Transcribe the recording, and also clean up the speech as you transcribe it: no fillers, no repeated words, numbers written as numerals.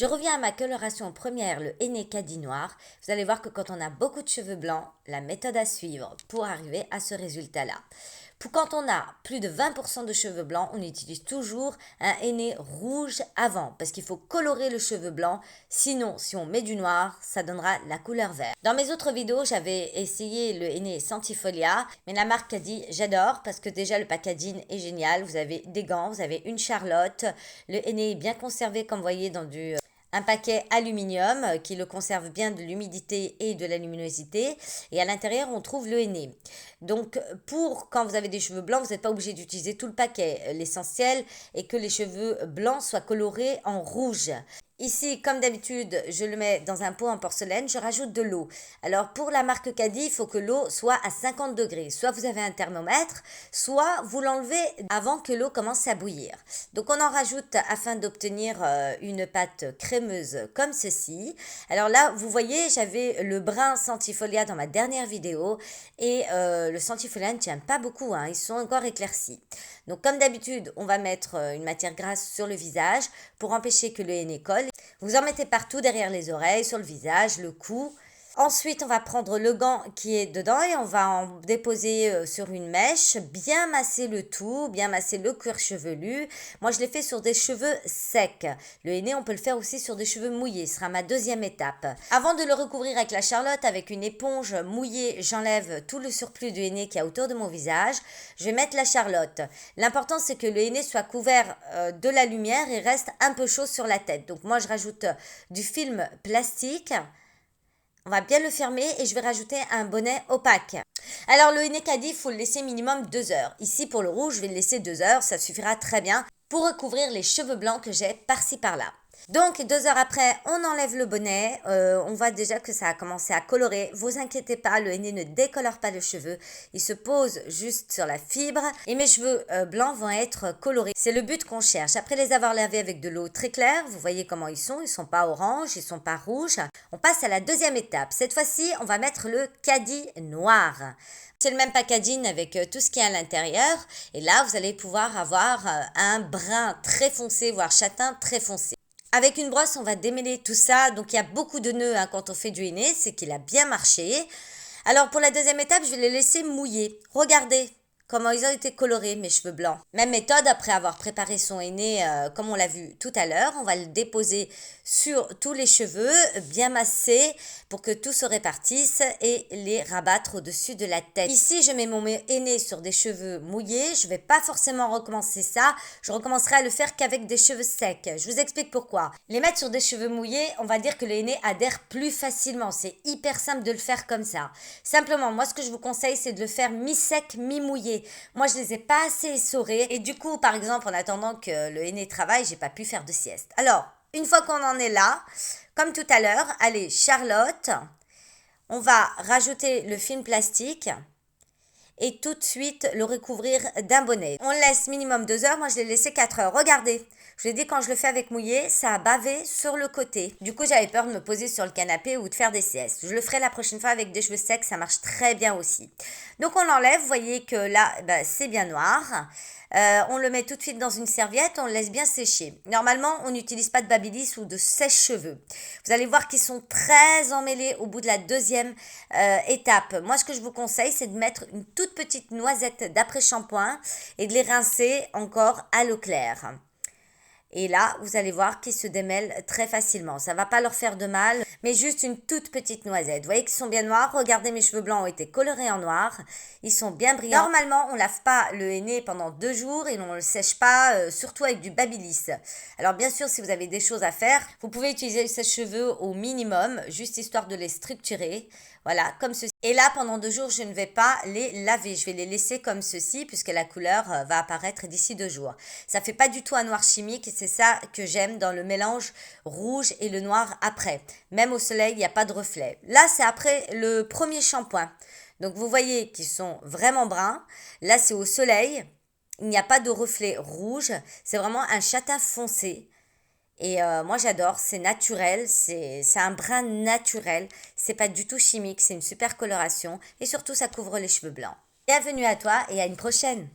Je reviens à ma coloration première, le henné caddie noir. Vous allez voir que quand on a beaucoup de cheveux blancs, la méthode à suivre pour arriver à ce résultat-là. Quand on a plus de 20% de cheveux blancs, on utilise toujours un henné rouge avant parce qu'il faut colorer le cheveu blanc. Sinon, si on met du noir, ça donnera la couleur vert. Dans mes autres vidéos, j'avais essayé le henné Centifolia, mais la marque Caddie, j'adore parce que déjà le packaging est génial. Vous avez des gants, vous avez une charlotte. Le henné est bien conservé comme vous voyez dans un paquet aluminium qui le conserve bien de l'humidité et de la luminosité. Et à l'intérieur, on trouve le henné. Donc, quand vous avez des cheveux blancs, vous n'êtes pas obligé d'utiliser tout le paquet. L'essentiel est que les cheveux blancs soient colorés en rouge. Ici, comme d'habitude, je le mets dans un pot en porcelaine, je rajoute de l'eau. Alors, pour la marque Caddie, il faut que l'eau soit à 50 degrés. Soit vous avez un thermomètre, soit vous l'enlevez avant que l'eau commence à bouillir. Donc, on en rajoute afin d'obtenir une pâte crémeuse comme ceci. Alors là, vous voyez, j'avais le brun Centifolia dans ma dernière vidéo et le Centifolia ne tient pas beaucoup, hein, ils sont encore éclaircis. Donc, comme d'habitude, on va mettre une matière grasse sur le visage pour empêcher que le henné colle. Vous en mettez partout derrière les oreilles, sur le visage, le cou. Ensuite, on va prendre le gant qui est dedans et on va en déposer sur une mèche, bien masser le tout, bien masser le cuir chevelu. Moi, je l'ai fait sur des cheveux secs. Le henné, on peut le faire aussi sur des cheveux mouillés. Ce sera ma deuxième étape. Avant de le recouvrir avec la charlotte, avec une éponge mouillée, j'enlève tout le surplus du henné qui est autour de mon visage. Je vais mettre la charlotte. L'important, c'est que le henné soit couvert de la lumière et reste un peu chaud sur la tête. Donc, moi, je rajoute du film plastique. On va bien le fermer et je vais rajouter un bonnet opaque. Alors le henné caddie, il faut le laisser minimum 2 heures. Ici pour le rouge, je vais le laisser 2 heures, ça suffira très bien pour recouvrir les cheveux blancs que j'ai par-ci par-là. Donc 2 heures après, on enlève le bonnet, on voit déjà que ça a commencé à colorer. Vous inquiétez pas, le henné ne décolore pas le cheveu, il se pose juste sur la fibre et mes cheveux blancs vont être colorés. C'est le but qu'on cherche. Après les avoir lavés avec de l'eau très claire, vous voyez comment ils sont pas orange, ils sont pas rouges. On passe à la deuxième étape. Cette fois-ci, on va mettre le caddie noir. C'est le même packaging avec tout ce qui est à l'intérieur. Et là, vous allez pouvoir avoir un brun très foncé, voire châtain très foncé. Avec une brosse, on va démêler tout ça. Donc, il y a beaucoup de nœuds quand on fait du henné. C'est qu'il a bien marché. Alors, pour la deuxième étape, je vais les laisser mouiller. Regardez comment ils ont été colorés, mes cheveux blancs. Même méthode, après avoir préparé son henné, comme on l'a vu tout à l'heure. On va le déposer sur tous les cheveux, bien masser pour que tout se répartisse et les rabattre au-dessus de la tête. Ici, je mets mon henné sur des cheveux mouillés. Je ne vais pas forcément recommencer ça. Je recommencerai à le faire qu'avec des cheveux secs. Je vous explique pourquoi. Les mettre sur des cheveux mouillés, on va dire que le henné adhère plus facilement. C'est hyper simple de le faire comme ça. Simplement, moi, ce que je vous conseille, c'est de le faire mi-sec, mi-mouillé. Moi, je les ai pas assez essorés. Et du coup, par exemple, en attendant que le henné travaille, j'ai pas pu faire de sieste. Alors, une fois qu'on en est là, comme tout à l'heure, allez, Charlotte, on va rajouter le film plastique et tout de suite le recouvrir d'un bonnet. On laisse minimum 2 heures. Moi, je l'ai laissé 4 heures. Regardez. Je l'ai dit, quand je le fais avec mouillé, ça a bavé sur le côté. Du coup, j'avais peur de me poser sur le canapé ou de faire des siestes. Je le ferai la prochaine fois avec des cheveux secs, ça marche très bien aussi. Donc, on l'enlève. Vous voyez que là, c'est bien noir. On le met tout de suite dans une serviette, on le laisse bien sécher. Normalement, on n'utilise pas de babyliss ou de sèche-cheveux. Vous allez voir qu'ils sont très emmêlés au bout de la deuxième étape. Moi, ce que je vous conseille, c'est de mettre une toute petite noisette d'après-shampoing et de les rincer encore à l'eau claire. Et là, vous allez voir qu'ils se démêlent très facilement. Ça ne va pas leur faire de mal, mais juste une toute petite noisette. Vous voyez qu'ils sont bien noirs. Regardez, mes cheveux blancs ont été colorés en noir. Ils sont bien brillants. Normalement, on ne lave pas le henné pendant 2 jours et on ne le sèche pas, surtout avec du babyliss. Alors bien sûr, si vous avez des choses à faire, vous pouvez utiliser le sèche-cheveux au minimum, juste histoire de les structurer. Voilà, comme ceci. Et là, pendant 2 jours, je ne vais pas les laver. Je vais les laisser comme ceci, puisque la couleur va apparaître d'ici 2 jours. Ça ne fait pas du tout un noir chimique, et c'est ça que j'aime dans le mélange rouge et le noir après. Même au soleil, il n'y a pas de reflet. Là, c'est après le premier shampoing. Donc, vous voyez qu'ils sont vraiment bruns. Là, c'est au soleil. Il n'y a pas de reflet rouge. C'est vraiment un châtain foncé. Et moi j'adore, c'est naturel, c'est un brun naturel, c'est pas du tout chimique, c'est une super coloration et surtout ça couvre les cheveux blancs. Bienvenue à toi et à une prochaine.